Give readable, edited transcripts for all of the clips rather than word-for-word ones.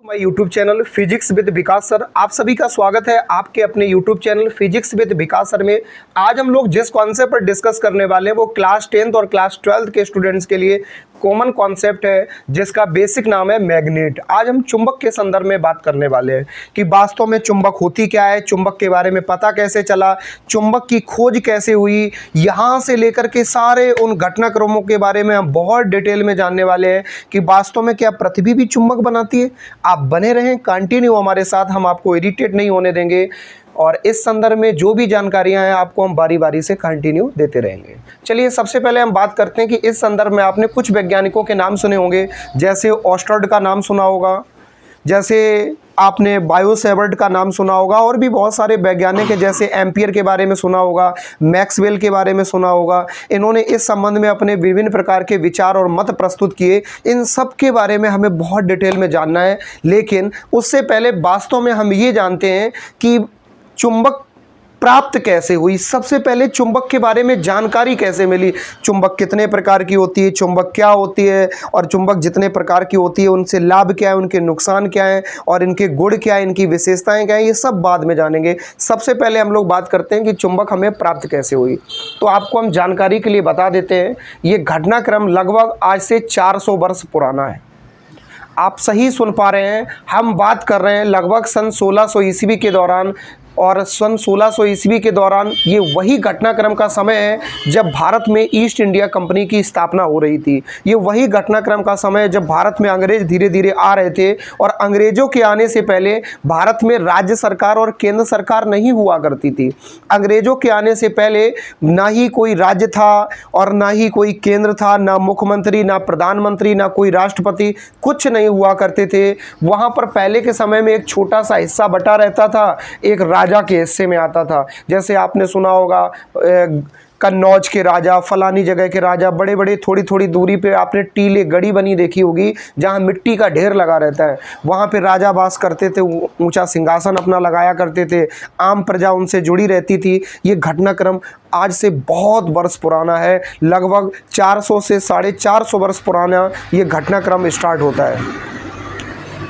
My YouTube channel physics with Vikas sir, आप सभी का स्वागत है आपके अपने YouTube channel physics with Vikas sir में। आज हम लोग जिस कॉन्सेप्ट पर डिस्कस करने वाले हैं वो क्लास 10th और क्लास 12th के स्टूडेंट्स के लिए कॉमन कॉन्सेप्ट है, जिसका बेसिक नाम है मैग्नेट। आज हम चुंबक के संदर्भ में बात करने वाले हैं कि वास्तव में चुंबक होती क्या है, चुंबक के बारे में पता कैसे चला, चुंबक की खोज कैसे हुई, यहाँ से लेकर के सारे उन घटनाक्रमों के बारे में हम बहुत डिटेल में जानने वाले हैं कि वास्तव में क्या पृथ्वी भी चुंबक बनाती है। आप बने रहें कंटिन्यू हमारे साथ, हम आपको इरिटेट नहीं होने देंगे और इस संदर्भ में जो भी जानकारियां हैं आपको हम बारी बारी से कंटिन्यू देते रहेंगे। चलिए सबसे पहले हम बात करते हैं कि इस संदर्भ में आपने कुछ वैज्ञानिकों के नाम सुने होंगे, जैसे ऑस्टर्ड का नाम सुना होगा, जैसे आपने बायोसेवर्ट का नाम सुना होगा, और भी बहुत सारे वैज्ञानिक हैं जैसे एम्पियर के बारे में सुना होगा, मैक्सवेल के बारे में सुना होगा। इन्होंने इस संबंध में अपने विभिन्न प्रकार के विचार और मत प्रस्तुत किए। इन सब के बारे में हमें बहुत डिटेल में जानना है, लेकिन उससे पहले वास्तव में हम ये जानते हैं कि चुंबक प्राप्त कैसे हुई। सबसे पहले चुंबक के बारे में जानकारी कैसे मिली, चुंबक कितने प्रकार की होती है, चुंबक क्या होती है, और चुंबक जितने प्रकार की होती है उनसे लाभ क्या है, उनके नुकसान क्या है, और इनके गुण क्या है, इनकी विशेषताएं क्या है, ये सब बाद में जानेंगे। सबसे पहले हम लोग बात करते हैं कि चुंबक हमें प्राप्त कैसे हुई। तो आपको हम जानकारी के लिए बता देते हैं, ये घटनाक्रम लगभग आज से 400 वर्ष पुराना है। आप सही सुन पा रहे हैं, हम बात कर रहे हैं लगभग सन 1600 ईस्वी के दौरान, और सन 1600 ईस्वी के दौरान ये वही घटनाक्रम का समय है जब भारत में ईस्ट इंडिया कंपनी की स्थापना हो रही थी। ये वही घटनाक्रम का समय है जब भारत में अंग्रेज धीरे धीरे आ रहे थे, और अंग्रेजों के आने से पहले भारत में राज्य सरकार और केंद्र सरकार नहीं हुआ करती थी। अंग्रेजों के आने से पहले ना ही कोई राज्य था और ना ही कोई केंद्र था, ना मुख्यमंत्री, ना प्रधानमंत्री, ना कोई राष्ट्रपति, कुछ नहीं हुआ करते थे। वहाँ पर पहले के समय में एक छोटा सा हिस्सा बटा रहता था, एक राजा के हिस्से में आता था। जैसे आपने सुना होगा कन्नौज के राजा, फलानी जगह के राजा, बड़े बड़े थोड़ी थोड़ी दूरी पे आपने टीले गढ़ी बनी देखी होगी जहाँ मिट्टी का ढेर लगा रहता है, वहाँ पे राजा वास करते थे, ऊंचा सिंहासन अपना लगाया करते थे, आम प्रजा उनसे जुड़ी रहती थी। ये घटनाक्रम आज से बहुत वर्ष पुराना है, लगभग 400 से 450 वर्ष पुराना ये घटनाक्रम स्टार्ट होता है।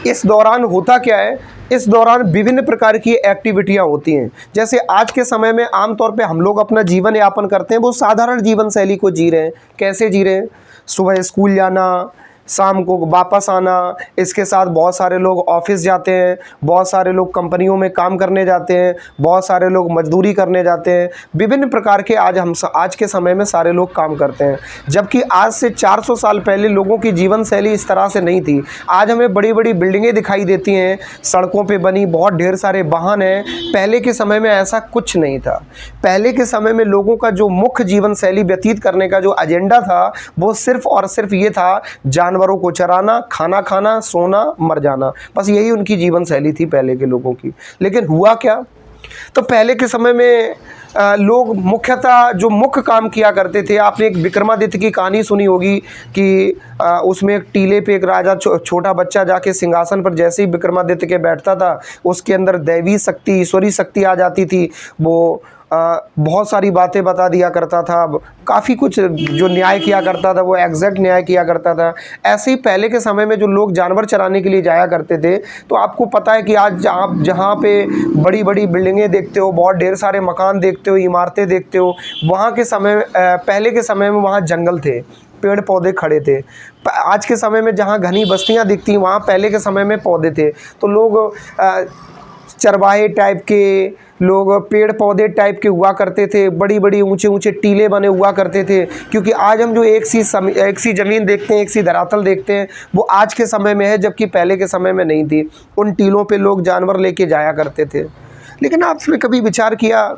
इस दौरान होता क्या है, इस दौरान विभिन्न प्रकार की एक्टिविटियां होती हैं। जैसे आज के समय में आमतौर पे हम लोग अपना जीवन यापन करते हैं, वो साधारण जीवन शैली को जी रहे हैं। कैसे जी रहे हैं? सुबह स्कूल जाना, शाम को वापस आना, इसके साथ बहुत सारे लोग ऑफिस जाते हैं, बहुत सारे लोग कंपनियों में काम करने जाते हैं, बहुत सारे लोग मजदूरी करने जाते हैं। विभिन्न प्रकार के आज के समय में सारे लोग काम करते हैं, जबकि आज से 400 साल पहले लोगों की जीवन शैली इस तरह से नहीं थी। आज हमें बड़ी बड़ी बिल्डिंगें दिखाई देती हैं, सड़कों पर बनी बहुत ढेर सारे वाहन हैं। पहले के समय में ऐसा कुछ नहीं था। पहले के समय में लोगों का जो मुख्य जीवन शैली व्यतीत करने का जो एजेंडा था वो सिर्फ और सिर्फ ये था, जानवरों को चराना, खाना खाना, सोना, मर जाना, बस यही उनकी जीवन शैली थी पहले के लोगों की। लेकिन हुआ क्या, तो पहले के समय में लोग मुख्यतः जो मुख्य काम किया करते थे, आपने एक विक्रमादित्य की कहानी सुनी होगी कि उसमें एक टीले पे एक राजा छोटा बच्चा जाके सिंहासन पर जैसे ही विक्रमादित्य के बैठता था, उसके अंदर दैवी शक्ति, ईश्वरी शक्ति आ जाती थी। वो बहुत सारी बातें बता दिया करता था, काफ़ी कुछ जो न्याय किया करता था वो एग्जैक्ट न्याय किया करता था। ऐसे ही पहले के समय में जो लोग जानवर चराने के लिए जाया करते थे, तो आपको पता है कि आज आप जहाँ पे बड़ी बड़ी बिल्डिंगें देखते हो, बहुत ढेर सारे मकान देखते हो, इमारतें देखते हो, वहाँ के समय पहले के समय में वहाँ जंगल थे, पेड़ पौधे खड़े थे। आज के समय में जहाँ घनी बस्तियाँ दिखती, वहाँ पहले के समय में पौधे थे। तो लोग चरवाहे टाइप के, लोग पेड़ पौधे टाइप के हुआ करते थे, बड़ी बड़ी ऊंचे ऊंचे टीले बने हुआ करते थे। क्योंकि आज हम जो एक सी ज़मीन देखते हैं, एक सी धरातल देखते हैं, वो आज के समय में है, जबकि पहले के समय में नहीं थी। उन टीलों पे लोग जानवर लेके जाया करते थे। लेकिन आपने कभी विचार किया,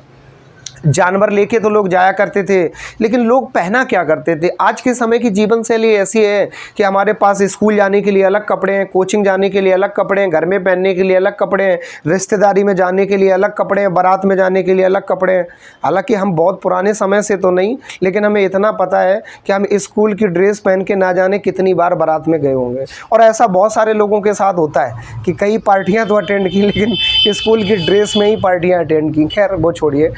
जानवर लेके तो लोग जाया करते थे, लेकिन लोग पहना क्या करते थे? आज के समय की जीवन शैली ऐसी है कि हमारे पास स्कूल जाने के लिए अलग कपड़े हैं, कोचिंग जाने के लिए अलग कपड़े हैं, घर में पहनने के लिए अलग कपड़े हैं, रिश्तेदारी में जाने के लिए अलग कपड़े हैं, बारात में जाने के लिए अलग कपड़े हैं। हालांकि हम बहुत पुराने समय से तो नहीं, लेकिन हमें इतना पता है कि हम स्कूल की ड्रेस पहन के ना जाने कितनी बार बारात में गए होंगे। और ऐसा बहुत सारे लोगों के साथ होता है कि कई पार्टियाँ तो अटेंड की, लेकिन स्कूल की ड्रेस में ही पार्टियाँ अटेंड की। खैर वो छोड़िए।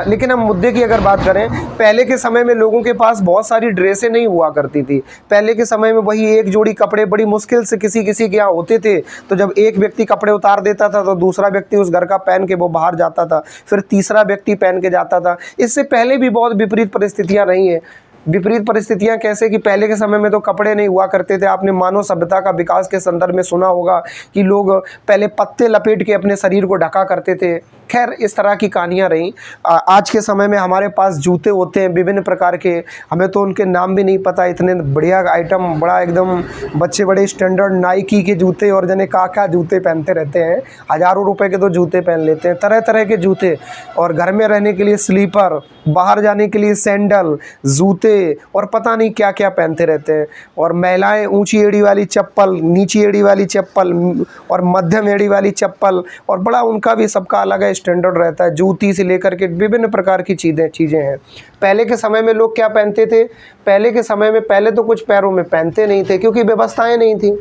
लेकिन हम मुद्दे की अगर बात करें, पहले के समय में लोगों के पास बहुत सारी ड्रेसें नहीं हुआ करती थी। पहले के समय में वही एक जोड़ी कपड़े बड़ी मुश्किल से किसी किसी के यहाँ होते थे, तो जब एक व्यक्ति कपड़े उतार देता था तो दूसरा व्यक्ति उस घर का पहन के वो बाहर जाता था, फिर तीसरा व्यक्ति पहन के जाता था। इससे पहले भी बहुत विपरीत परिस्थितियाँ रही हैं। विपरीत परिस्थितियां कैसे कि पहले के समय में तो कपड़े नहीं हुआ करते थे। आपने मानव सभ्यता का विकास के संदर्भ में सुना होगा कि लोग पहले पत्ते लपेट के अपने शरीर को ढका करते थे। खैर, इस तरह की कहानियां रहीं। आज के समय में हमारे पास जूते होते हैं विभिन्न प्रकार के, हमें तो उनके नाम भी नहीं पता। इतने बढ़िया आइटम, बड़ा एकदम बच्चे बड़े स्टैंडर्ड नाइकी के जूते और जने क्या जूते पहनते रहते हैं। हज़ारों रुपए के तो जूते पहन लेते हैं, तरह तरह के जूते। और घर में रहने के लिए स्लीपर, बाहर जाने के लिए सैंडल, जूते और पता नहीं क्या क्या पहनते रहते हैं। और महिलाएं ऊंची एड़ी वाली चप्पल, नीची एड़ी वाली चप्पल और मध्यम एड़ी वाली चप्पल, और बड़ा उनका भी सबका अलग है स्टैंडर्ड रहता है। जूती से लेकर के विभिन्न प्रकार की चीज़ें हैं। पहले के समय में लोग क्या पहनते थे? पहले के समय में पहले तो कुछ पैरों में पहनते नहीं थे क्योंकि व्यवस्थाएं नहीं थी।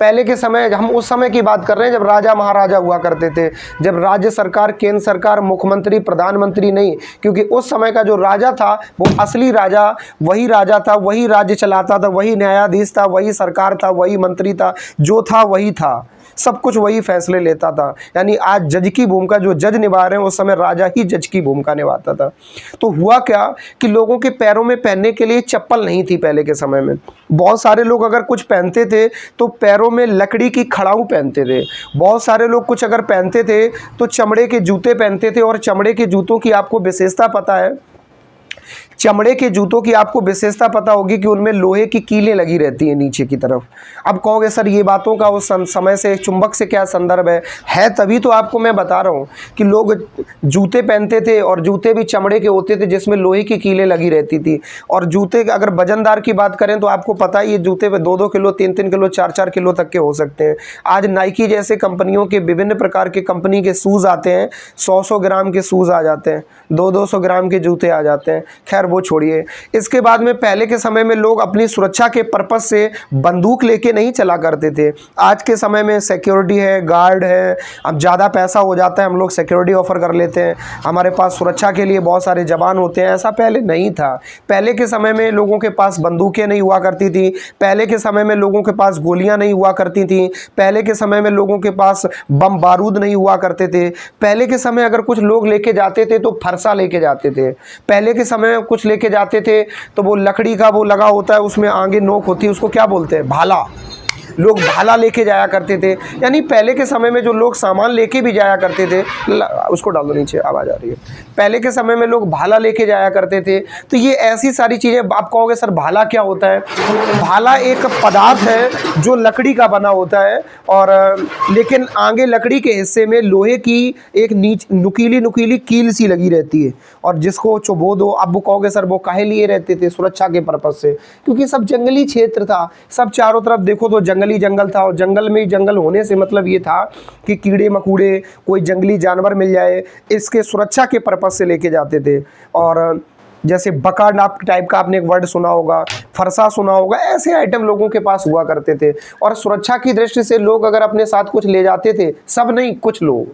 पहले के समय, हम उस समय की बात कर रहे हैं जब राजा महाराजा हुआ करते थे, जब राज्य सरकार, केंद्र सरकार, मुख्यमंत्री, प्रधानमंत्री नहीं, क्योंकि उस समय का जो राजा था वो असली राजा वही राजा था, वही राज्य चलाता था, वही न्यायाधीश था, वही सरकार था, वही मंत्री था, जो था वही था, सब कुछ वही फैसले लेता था। यानी आज जज की भूमिका जो जज निभा रहे हैं, उस समय राजा ही जज की भूमिका निभाता था। तो हुआ क्या कि लोगों के पैरों में पहनने के लिए चप्पल नहीं थी पहले के समय में। बहुत सारे लोग अगर कुछ पहनते थे तो पैरों में लकड़ी की खड़ाऊ पहनते थे। बहुत सारे लोग कुछ अगर पहनते थे तो चमड़े के जूते पहनते थे। और चमड़े के जूतों की आपको विशेषता पता है, चमड़े के जूतों की आपको विशेषता पता होगी कि उनमें लोहे की कीलें लगी रहती हैं नीचे की तरफ। अब कहोगे सर ये बातों का उस समय से, चुंबक से क्या संदर्भ है तभी तो आपको मैं बता रहा हूँ कि लोग जूते पहनते थे और जूते भी चमड़े के होते थे जिसमें लोहे की कीलें लगी रहती थी। और जूते अगर वजनदार की बात करें तो आपको पता ही ये जूते 2-2 किलो, 3-3 किलो, 4-4 किलो तक के हो सकते हैं। आज नाइकी जैसे कंपनियों के विभिन्न प्रकार के कंपनी के शूज़ आते हैं, 100-100 ग्राम के शूज़ आ जाते हैं, 200-200 ग्राम के जूते आ जाते हैं। खैर वो छोड़िए। इसके बाद में पहले के समय में लोग अपनी सुरक्षा के पर्पस से बंदूक लेके नहीं चला करते थे। आज के समय में सिक्योरिटी है, गार्ड है, अब ज़्यादा पैसा हो जाता है, हम लोग सिक्योरिटी ऑफर कर लेते हैं, हमारे पास सुरक्षा के लिए बहुत सारे जवान होते हैं। ऐसा पहले नहीं था। पहले के समय में लोगों के पास बंदूकें नहीं हुआ करती थी। पहले के समय में लोगों के पास गोलियां नहीं हुआ करती थी। पहले के समय में लोगों के पास बम बारूद नहीं हुआ करते थे। पहले के समय अगर कुछ लोग लेके जाते थे तो फरसा लेके जाते थे। पहले के समय में कुछ लेके जाते थे तो वो लकड़ी का वो लगा होता है, उसमें आगे नोक होती है, उसको क्या बोलते हैं? भाला। लोग भाला लेके जाया करते थे। यानी पहले के समय में जो लोग सामान लेके भी जाया करते थे, उसको डाल दो नीचे, आवाज़ आ रही है। पहले के समय में लोग भाला लेके जाया करते थे। तो ये ऐसी सारी चीज़ें। आप कहोगे सर भाला क्या होता है? भाला एक पदार्थ है जो लकड़ी का बना होता है, और लेकिन आगे लकड़ी के हिस्से में लोहे की एक नुकीली कील सी लगी रहती है, और जिसको चुभो दो। अब वो कहोगे सर वो काहे लिए रहते थे? सुरक्षा के पर्पज से, क्योंकि सब जंगली क्षेत्र था, सब चारों तरफ देखो तो जंगल था, और जंगल में जंगल होने से मतलब ये था कि कीड़े मकोड़े, कोई जंगली जानवर मिल जाए, इसके सुरक्षा के पर्पज से लेके जाते थे। और जैसे बका नाप टाइप का आपने एक वर्ड सुना होगा, फरसा सुना होगा, ऐसे आइटम लोगों के पास हुआ करते थे। और सुरक्षा की दृष्टि से लोग अगर अपने साथ कुछ ले जाते थे, सब नहीं, कुछ लोग,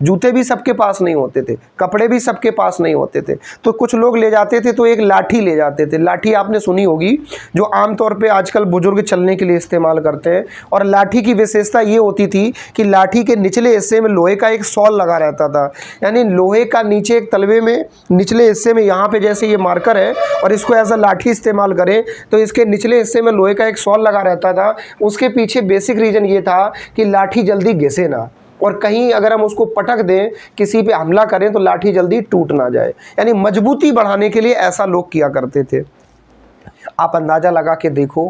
जूते भी सबके पास नहीं होते थे, कपड़े भी सबके पास नहीं होते थे, तो कुछ लोग ले जाते थे तो एक लाठी ले जाते थे। लाठी आपने सुनी होगी, जो आमतौर पे आजकल बुजुर्ग चलने के लिए इस्तेमाल करते हैं। और लाठी की विशेषता ये होती थी कि लाठी के निचले हिस्से में लोहे का एक सॉल लगा रहता था। यानी लोहे का नीचे एक तलवे में निचले हिस्से में, यहाँ पे जैसे ये मार्कर है और इसको एज अ लाठी इस्तेमाल करें तो इसके निचले हिस्से में लोहे का एक सॉल लगा रहता था। उसके पीछे बेसिक रीज़न ये था कि लाठी जल्दी घिसे ना, और कहीं अगर हम उसको पटक दें, किसी पे हमला करें तो लाठी जल्दी टूट ना जाए। यानी मजबूती बढ़ाने के लिए ऐसा लोग किया करते थे। आप अंदाज़ा लगा के देखो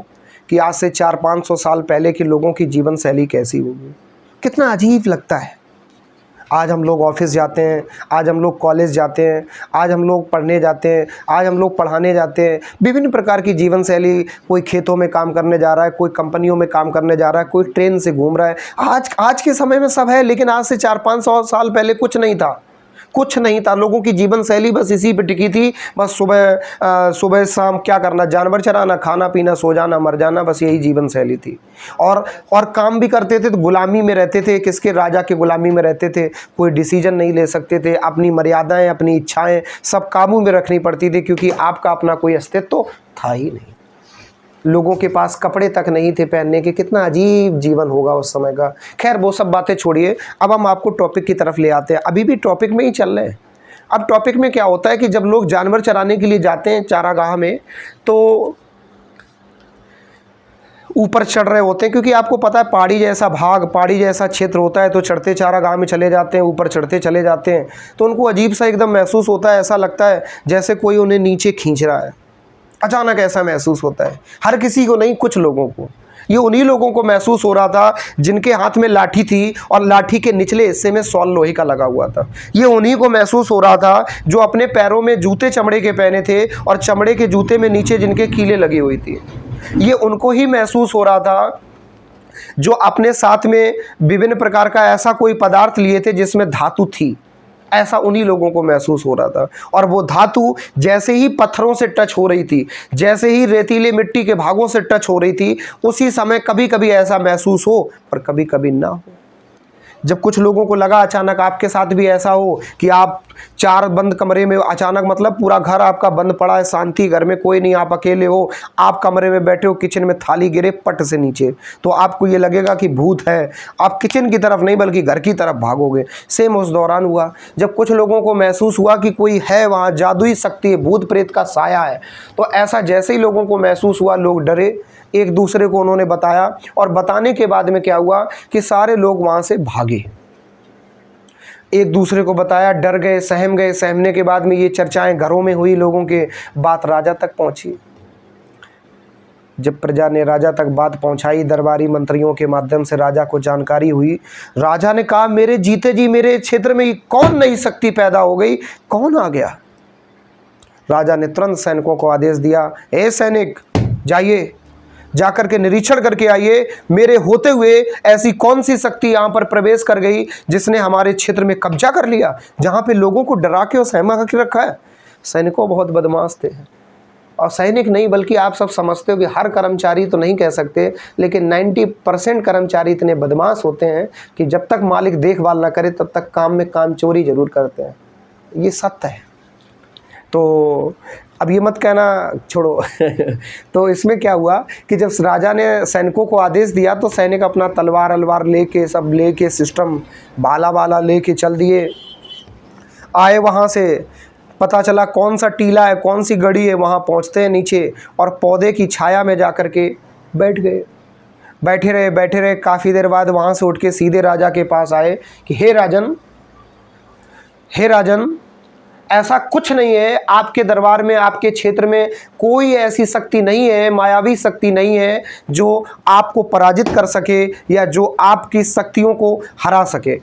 कि आज से 400-500 साल पहले के लोगों की जीवन शैली कैसी होगी। कितना अजीब लगता है। आज हम लोग ऑफिस जाते हैं, आज हम लोग कॉलेज जाते हैं, आज हम लोग पढ़ने जाते हैं, आज हम लोग पढ़ाने जाते हैं। विभिन्न प्रकार की जीवन शैली, कोई खेतों में काम करने जा रहा है, कोई कंपनियों में काम करने जा रहा है, कोई ट्रेन से घूम रहा है। आज के समय में सब है, लेकिन आज से 400-500 साल पहले कुछ नहीं था। कुछ नहीं था। लोगों की जीवन शैली बस इसी पे टिकी थी, बस सुबह शाम क्या करना, जानवर चराना, खाना पीना, सो जाना, मर जाना, बस यही जीवन शैली थी। और काम भी करते थे तो गुलामी में रहते थे, किसके, राजा के गुलामी में रहते थे। कोई डिसीजन नहीं ले सकते थे, अपनी मर्यादाएं, अपनी इच्छाएं सब काबू में रखनी पड़ती थी, क्योंकि आपका अपना कोई अस्तित्व था ही नहीं। लोगों के पास कपड़े तक नहीं थे पहनने के। कितना अजीब जीवन होगा उस समय का। खैर वो सब बातें छोड़िए, अब हम आपको टॉपिक की तरफ ले आते हैं। अभी भी टॉपिक में ही चल रहे हैं। अब टॉपिक में क्या होता है कि जब लोग जानवर चराने के लिए जाते हैं चारागाह में, तो ऊपर चढ़ रहे होते हैं, क्योंकि आपको पता है पहाड़ी जैसा भाग, पहाड़ी जैसा क्षेत्र होता है, तो चढ़ते चारागाह में चले जाते हैं, ऊपर चढ़ते चले जाते हैं, तो उनको अजीब सा एकदम महसूस होता है। ऐसा लगता है जैसे कोई उन्हें नीचे खींच रहा है। अचानक ऐसा महसूस होता है। हर किसी को नहीं, कुछ लोगों को। ये उन्हीं लोगों को महसूस हो रहा था जिनके हाथ में लाठी थी और लाठी के निचले हिस्से में सॉल लोहे का लगा हुआ था। ये उन्हीं को महसूस हो रहा था जो अपने पैरों में जूते चमड़े के पहने थे और चमड़े के जूते में नीचे जिनके कीलें लगी हुई थी। ये उनको ही महसूस हो रहा था जो अपने साथ में विभिन्न प्रकार का ऐसा कोई पदार्थ लिए थे जिसमें धातु थी। ऐसा उन्हीं लोगों को महसूस हो रहा था। और वो धातु जैसे ही पत्थरों से टच हो रही थी, जैसे ही रेतीले मिट्टी के भागों से टच हो रही थी, उसी समय कभी कभी ऐसा महसूस हो और कभी कभी ना हो। जब कुछ लोगों को लगा, अचानक आपके साथ भी ऐसा हो कि आप चार बंद कमरे में, अचानक मतलब पूरा घर आपका बंद पड़ा है, शांति, घर में कोई नहीं, आप अकेले हो, आप कमरे में बैठे हो, किचन में थाली गिरे पट से नीचे, तो आपको ये लगेगा कि भूत है। आप किचन की तरफ नहीं बल्कि घर की तरफ भागोगे। सेम उस दौरान हुआ, जब कुछ लोगों को महसूस हुआ कि कोई है वहाँ, जादुई शक्ति है, भूत प्रेत का साया है। तो ऐसा जैसे ही लोगों को महसूस हुआ, लोग डरे, एक दूसरे को उन्होंने बताया, और बताने के बाद में क्या हुआ कि सारे लोग वहाँ से भागे। एक दूसरे को बताया, डर गए, सहम गए। सहमने के बाद में ये चर्चाएं घरों में हुई, लोगों के बात राजा तक पहुंची। जब प्रजा ने राजा तक बात पहुंचाई, दरबारी मंत्रियों के माध्यम से राजा को जानकारी हुई। राजा ने कहा, मेरे जीते जी मेरे क्षेत्र में कौन नई शक्ति पैदा हो गई, कौन आ गया? राजा ने तुरंत सैनिकों को आदेश दिया, ए सैनिक, जाइए, जाकर के निरीक्षण करके आइए, मेरे होते हुए ऐसी कौन सी शक्ति यहाँ पर प्रवेश कर गई जिसने हमारे क्षेत्र में कब्जा कर लिया, जहाँ पे लोगों को डरा के और सहमा करके रखा है। सैनिकों बहुत बदमाश थे। और सैनिक नहीं बल्कि आप सब समझते हो कि हर कर्मचारी तो नहीं कह सकते, लेकिन 90% कर्मचारी इतने बदमाश होते हैं कि जब तक मालिक देखभाल ना करे तब तक काम में काम चोरी जरूर करते हैं। ये सत्य है। तो अब ये मत कहना, छोड़ो। तो इसमें क्या हुआ कि जब राजा ने सैनिकों को आदेश दिया तो सैनिक अपना तलवार अलवार लेके, सब लेके, सिस्टम भाला वाला लेके चल दिए। आए, वहाँ से पता चला कौन सा टीला है, कौन सी गड़ी है, वहाँ पहुँचते हैं नीचे और पौधे की छाया में जा कर के बैठ गए। बैठे रहे। काफ़ी देर बाद वहाँ से उठ के सीधे राजा के पास आए कि हे राजन, ऐसा कुछ नहीं है आपके दरबार में, आपके क्षेत्र में कोई ऐसी शक्ति नहीं है, मायावी शक्ति नहीं है जो आपको पराजित कर सके या जो आपकी शक्तियों को हरा सके।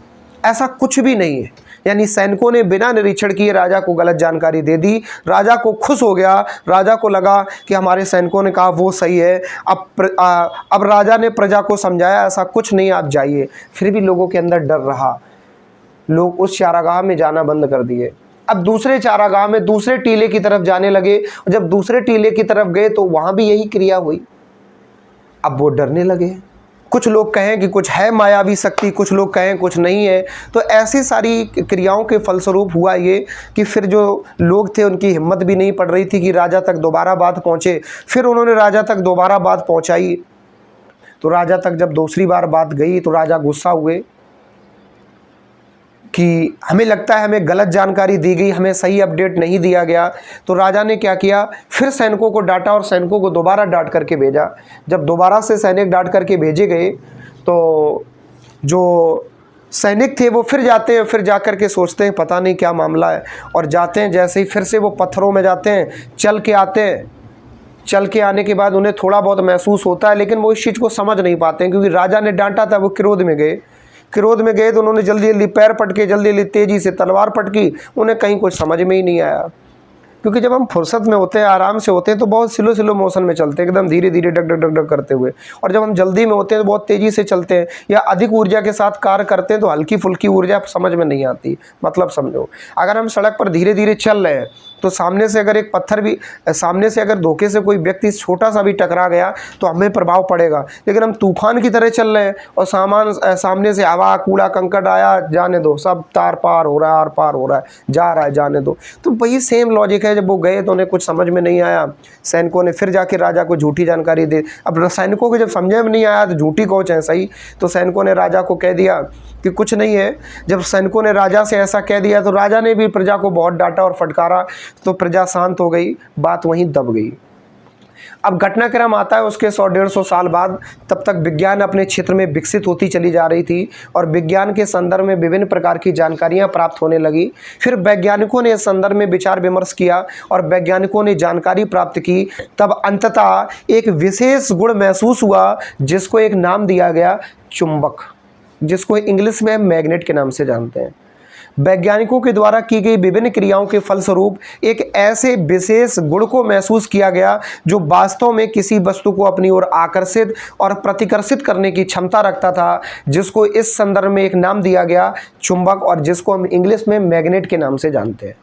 ऐसा कुछ भी नहीं है। यानी सैनिकों ने बिना निरीक्षण किए राजा को गलत जानकारी दे दी। राजा को खुश हो गया, राजा को लगा कि हमारे सैनिकों ने कहा वो सही है। अब राजा ने प्रजा को समझाया, ऐसा कुछ नहीं, आप जाइए। फिर भी लोगों के अंदर डर रहा। लोग उस चारागाह में जाना बंद कर दिए। अब दूसरे चारागाह में, दूसरे टीले की तरफ जाने लगे। जब दूसरे टीले की तरफ गए तो वहां भी यही क्रिया हुई। अब वो डरने लगे। कुछ लोग कहें कि कुछ है मायावी शक्ति, कुछ लोग कहें कुछ नहीं है। तो ऐसी सारी क्रियाओं के फलस्वरूप हुआ ये कि फिर जो लोग थे उनकी हिम्मत भी नहीं पड़ रही थी कि राजा तक दोबारा बात पहुँचे। फिर उन्होंने राजा तक दोबारा बात पहुँचाई। तो राजा तक जब दूसरी बार बात गई तो राजा गुस्सा हुए कि हमें लगता है हमें गलत जानकारी दी गई, हमें सही अपडेट नहीं दिया गया। तो राजा ने क्या किया, फिर सैनिकों को डांटा और सैनिकों को दोबारा डांट करके भेजा। जब दोबारा से सैनिक डांट करके भेजे गए तो जो सैनिक थे वो फिर जाते हैं, फिर जा कर के सोचते हैं पता नहीं क्या मामला है, और जाते हैं। जैसे ही फिर से वो पत्थरों में जाते हैं, चल के आते हैं। चल के आने के बाद उन्हें थोड़ा बहुत महसूस होता है, लेकिन वो इस चीज़ को समझ नहीं पाते हैं क्योंकि राजा ने डांटा था। वो क्रोध में गए तो उन्होंने जल्दी जल्दी पैर पटके, जल्दी जल्दी तेजी से तलवार पटकी। उन्हें कहीं कुछ समझ में ही नहीं आया। क्योंकि जब हम फुर्सत में होते हैं, आराम से होते हैं, तो बहुत स्लो स्लो मोशन में चलते हैं, एकदम धीरे धीरे डग डग डग डग करते हुए। और जब हम जल्दी में होते हैं तो बहुत तेज़ी से चलते हैं, या अधिक ऊर्जा के साथ कार्य करते हैं तो हल्की फुल्की ऊर्जा समझ में नहीं आती। मतलब समझो, अगर हम सड़क पर धीरे धीरे चल रहे हैं तो सामने से अगर एक पत्थर भी, सामने से अगर धोखे से कोई व्यक्ति छोटा सा भी टकरा गया तो हमें प्रभाव पड़ेगा। लेकिन हम तूफान की तरह चल रहे हैं और सामने से हवा, कूड़ा कंकड़ आया, जाने दो, सब तार पार हो रहा है, आर पार हो रहा है, जा रहा है, जाने दो। तो वही सेम लॉजिक है। जब वो गए तो उन्हें कुछ समझ में नहीं आया, सैनिकों ने फिर जाके राजा को झूठी जानकारी दी। अब सैनिकों को जब समझ में नहीं आया तो झूठी कहो चाहे सही, तो सैनिकों ने राजा को कह दिया कि कुछ नहीं है। जब सैनिकों ने राजा से ऐसा कह दिया तो राजा ने भी प्रजा को बहुत डांटा और फटकारा, तो प्रजा शांत हो गई, बात वहीं दब गई। अब घटनाक्रम आता है उसके 100-150 साल बाद। तब तक विज्ञान अपने क्षेत्र में विकसित होती चली जा रही थी और विज्ञान के संदर्भ में विभिन्न प्रकार की जानकारियां प्राप्त होने लगी। फिर वैज्ञानिकों ने इस संदर्भ में विचार विमर्श किया और वैज्ञानिकों ने जानकारी प्राप्त की। तब अंततः एक विशेष गुण महसूस हुआ जिसको एक नाम दिया गया चुंबक, जिसको इंग्लिश में मैग्नेट के नाम से जानते हैं। वैज्ञानिकों के द्वारा की गई विभिन्न क्रियाओं के फलस्वरूप एक ऐसे विशेष गुण को महसूस किया गया जो वास्तव में किसी वस्तु को अपनी ओर आकर्षित और प्रतिकर्षित करने की क्षमता रखता था, जिसको इस संदर्भ में एक नाम दिया गया चुंबक, और जिसको हम इंग्लिश में मैग्नेट के नाम से जानते हैं।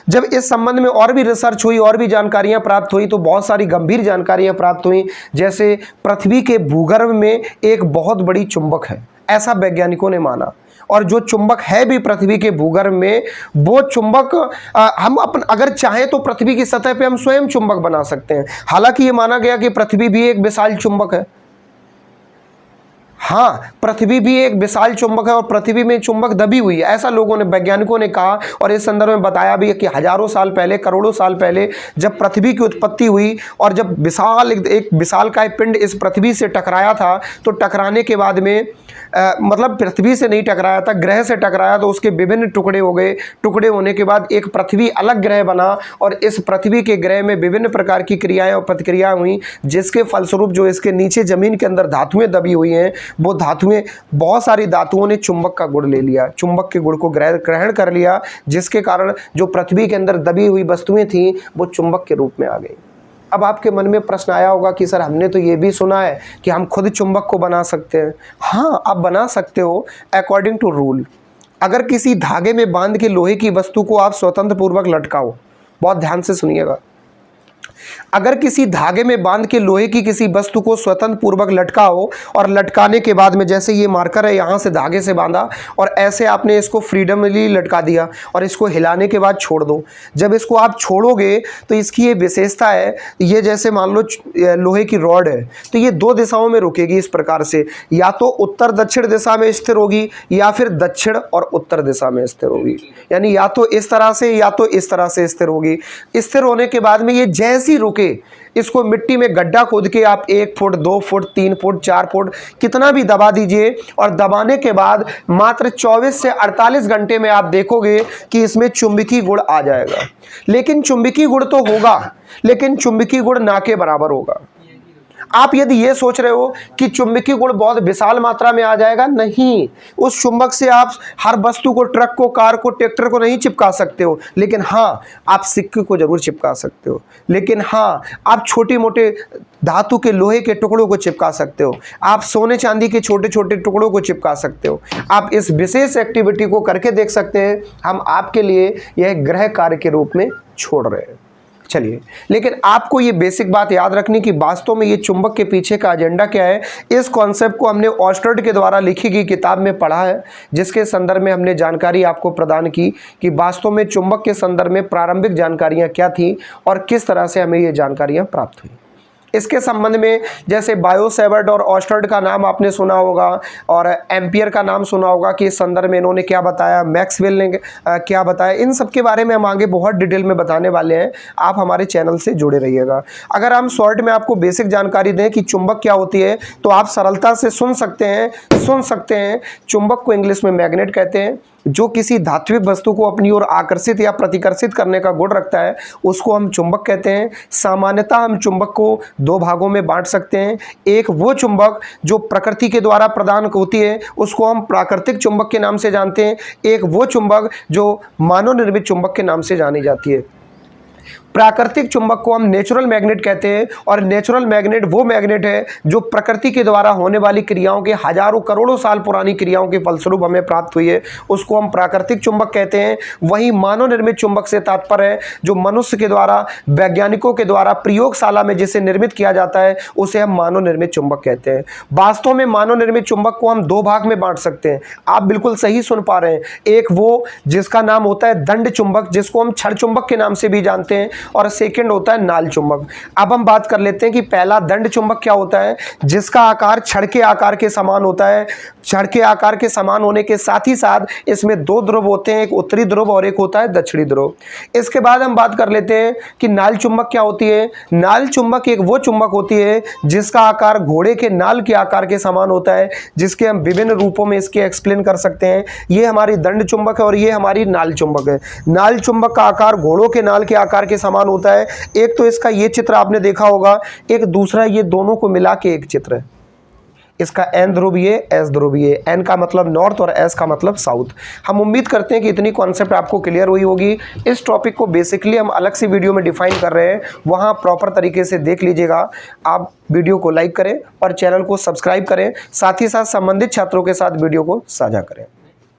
जब इस संबंध में और भी रिसर्च हुई, और भी जानकारियां प्राप्त हुई, तो बहुत सारी गंभीर जानकारियां प्राप्त हुई। जैसे पृथ्वी के भूगर्भ में एक बहुत बड़ी चुंबक है, ऐसा वैज्ञानिकों ने माना। और जो चुंबक है भी पृथ्वी के भूगर्भ में, वो चुंबक हम अगर चाहें तो पृथ्वी की सतह पे हम स्वयं चुंबक बना सकते हैं। हालांकि ये माना गया कि पृथ्वी भी एक विशाल चुंबक है। हाँ, पृथ्वी भी एक विशाल चुंबक है और पृथ्वी में चुंबक दबी हुई है, ऐसा लोगों ने, वैज्ञानिकों ने कहा। और इस संदर्भ में बताया भी है कि हजारों साल पहले, करोड़ों साल पहले जब पृथ्वी की उत्पत्ति हुई और जब एक विशालकाय पिंड इस पृथ्वी से टकराया था, तो टकराने के बाद में मतलब पृथ्वी से नहीं टकराया था, ग्रह से टकराया, तो उसके विभिन्न टुकड़े हो गए। टुकड़े होने के बाद एक पृथ्वी अलग ग्रह बना और इस पृथ्वी के ग्रह में विभिन्न प्रकार की क्रियाएं और प्रतिक्रियाएं हुई, जिसके फलस्वरूप जो इसके नीचे जमीन के अंदर धातुएं दबी हुई हैं, वो धातुएं, बहुत सारी धातुओं ने चुंबक का गुण ले लिया, चुंबक के गुण को ग्रहण कर लिया, जिसके कारण जो पृथ्वी के अंदर दबी हुई वस्तुएं थीं वो चुंबक के रूप में आ गई। अब आपके मन में प्रश्न आया होगा कि सर, हमने तो ये भी सुना है कि हम खुद चुंबक को बना सकते हैं। हाँ, आप बना सकते हो अकॉर्डिंग टू रूल। अगर किसी धागे में बांध के लोहे की वस्तु को आप स्वतंत्र पूर्वक लटकाओ, बहुत ध्यान से सुनिएगा, अगर किसी धागे में बांध के लोहे की किसी वस्तु को स्वतंत्र पूर्वक लटकाओ और लटकाने के बाद में, जैसे ये मार्कर है, यहाँ से धागे से बांधा और ऐसे आपने इसको फ्रीडमली लटका दिया और इसको हिलाने के बाद छोड़ दो। जब इसको आप छोड़ोगे तो इसकी ये विशेषता है, ये जैसे मान लो लोहे की रॉड है, तो ये दो दिशाओं में रुकेगी इस प्रकार से, या तो उत्तर दक्षिण दिशा में स्थिर होगी या फिर दक्षिण और उत्तर दिशा में स्थिर होगी। यानी या तो इस तरह से या तो इस तरह से स्थिर होगी। स्थिर होने के बाद में ये जैसी रुके, इसको मिट्टी में गड्ढा खोद के आप 1 फुट, 2 फुट, 3 फुट, 4 फुट कितना भी दबा दीजिए, और दबाने के बाद मात्र 24 से 48 घंटे में आप देखोगे कि इसमें चुंबकीय गुण आ जाएगा। लेकिन चुंबकीय गुण तो होगा, लेकिन चुंबकीय गुण ना के बराबर होगा। आप यदि ये सोच रहे हो कि चुंबकीय गुण बहुत विशाल मात्रा में आ जाएगा, नहीं, उस चुंबक से आप हर वस्तु को, ट्रक को, कार को, ट्रैक्टर को नहीं चिपका सकते हो। लेकिन हाँ, आप सिक्के को जरूर चिपका सकते हो। लेकिन हाँ, आप छोटे मोटे धातु के, लोहे के टुकड़ों को चिपका सकते हो। आप सोने चांदी के छोटे छोटे टुकड़ों को चिपका सकते हो। आप इस विशेष एक्टिविटी को करके देख सकते हैं। हम आपके लिए यह गृह कार्य के रूप में छोड़ रहे हैं। चलिए, लेकिन आपको ये बेसिक बात याद रखनी कि वास्तव में ये चुंबक के पीछे का एजेंडा क्या है। इस कॉन्सेप्ट को हमने ऑस्टर्ड के द्वारा लिखी गई किताब में पढ़ा है, जिसके संदर्भ में हमने जानकारी आपको प्रदान की कि वास्तव में चुंबक के संदर्भ में प्रारंभिक जानकारियां क्या थी और किस तरह से हमें ये जानकारियां प्राप्त हुई। इसके संबंध में जैसे बायोसेवर्ट और ऑस्टर्ड का नाम आपने सुना होगा और एम्पियर का नाम सुना होगा कि इस संदर्भ में इन्होंने क्या बताया, मैक्सवेल ने क्या बताया, इन सब के बारे में हम आगे बहुत डिटेल में बताने वाले हैं। आप हमारे चैनल से जुड़े रहिएगा। अगर हम शॉर्ट में आपको बेसिक जानकारी दें कि चुंबक क्या होती है, तो आप सरलता से सुन सकते हैं। चुंबक को इंग्लिश में मैग्नेट कहते हैं। जो किसी धात्विक वस्तु को अपनी ओर आकर्षित या प्रतिकर्षित करने का गुण रखता है, उसको हम चुंबक कहते हैं। सामान्यतः हम चुंबक को 2 भागों में बांट सकते हैं। एक वो चुंबक जो प्रकृति के द्वारा प्रदान होती है, उसको हम प्राकृतिक चुंबक के नाम से जानते हैं। एक वो चुंबक जो मानव निर्मित चुंबक के नाम से जानी जाती है। प्राकृतिक चुंबक को हम नेचुरल मैग्नेट कहते हैं, और नेचुरल मैग्नेट वो मैग्नेट है जो प्रकृति के द्वारा होने वाली क्रियाओं के हजारों करोड़ों साल पुरानी क्रियाओं के फलस्वरूप हमें प्राप्त हुई है, उसको हम प्राकृतिक चुंबक कहते हैं। वहीं मानव निर्मित चुंबक से तात्पर्य है जो मनुष्य के द्वारा, वैज्ञानिकों के द्वारा प्रयोगशाला में जिसे निर्मित किया जाता है, उसे हम मानव निर्मित चुंबक कहते हैं। वास्तव में मानव निर्मित चुंबक को हम दो भाग में बांट सकते हैं। आप बिल्कुल सही सुन पा रहे हैं। एक वो जिसका नाम होता है दंड चुंबक, जिसको हम छड़ चुंबक के नाम से भी जानते हैं, और सेकंड होता है नाल चुंबक। अब हम बात कर लेते हैं कि पहला दंड चुंबक क्या होता है, जिसका आकार छड़ के आकार के समान होता है। छड़ के आकार के समान होने के साथ ही साथ इसमें दो ध्रुव होते हैं, एक उत्तरी ध्रुव और एक होता है दक्षिणी ध्रुव। इसके बाद हम बात कर लेते हैं कि नाल चुंबक क्या होती है। नाल चुंबक एक वो चुंबक होती है जिसका आकार घोड़े के नाल के आकार के समान होता है, जिसके हम विभिन्न रूपों में इसके एक्सप्लेन कर सकते हैं। ये हमारी दंड चुंबक है और ये हमारी नाल चुंबक है। नाल चुंबक का आकार घोड़ों के नाल के आकार के समान होता है। एक तो इसका ये चित्र आपने देखा होगा, एक दूसरा ये दोनों को मिला के एक चित्र है। इसका एन ध्रुव ये, एस ध्रुव ये। एन का मतलब नॉर्थ और एस का मतलब साउथ। हम उम्मीद करते हैं कि इतनी कॉन्सेप्ट आपको क्लियर हुई होगी। इस टॉपिक को बेसिकली हम अलग से वीडियो में डिफाइन कर रहे हैं, वहाँ प्रॉपर तरीके से देख लीजिएगा। आप वीडियो को लाइक करें और चैनल को सब्सक्राइब करें, साथ ही साथ संबंधित छात्रों के साथ वीडियो को साझा करें।